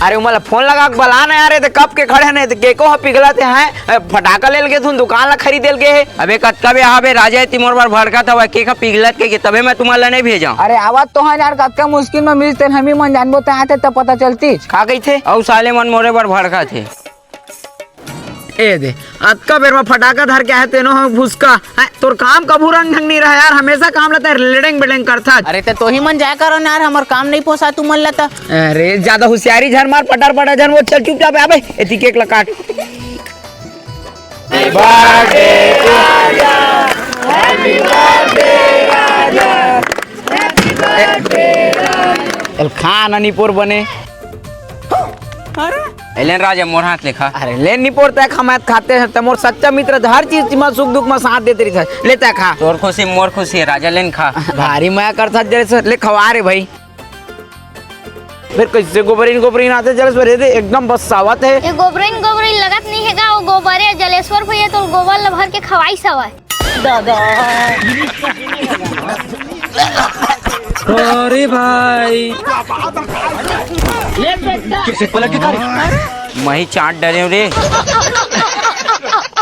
अरे मला फोन लगा के बला ना यार, कब के खड़े नहीं तो के को पिघला थे हैं फटाका ले गए तुम दुकान ला खरीदेल गए है। अबे कत्का बे आबे राजा तिमोर बार भड़का था के का पिघलत के तबे मैं तुम्हारा नहीं भेजा। अरे आवाज तो है यार, कतका मुश्किल में मिलते हम ही मन जानबो आते तब पता चलती खा गई थे और साले मन मोरे बार भड़का थे। ए दे अतका बेर में फटाका धर के आए तेनो हम भुसका तोर काम कभू रंग ढंग नहीं रहा यार, हमेशा काम लेता है लेडेंग बेडेंग करता। अरे तो ही मन जाया करो यार, हमार काम नहीं पोसा तू मन लेता। अरे ज्यादा होशियारी झर मार पटर पटर झर वो चल चुपचाप आबे एती केक ला काट। एल खान अनिपुर बने। एलेन राजा मोर हाथ लेखा। अरे ले निपोर तय खमात खाते हैं तमोर सच्चा मित्र हर चीज में सुख दुख में साथ देते रही लेता खा। तोर खुशी मोर खुशी है राजा लेन खा। भारी मैं करता जैसे ले खवा रे भाई। फिर कैसे गोबरीन गोबरीन आते जलेश्वर दे एकदम बस सावत है। ये गोबरीन गोबरीन लगत नहीं हैगा, वो गोबरे जलेश्वर भैया तो गोबर ला भर के खवाई सवा दादा। अरे भाई मैं ही चाट डरे रे।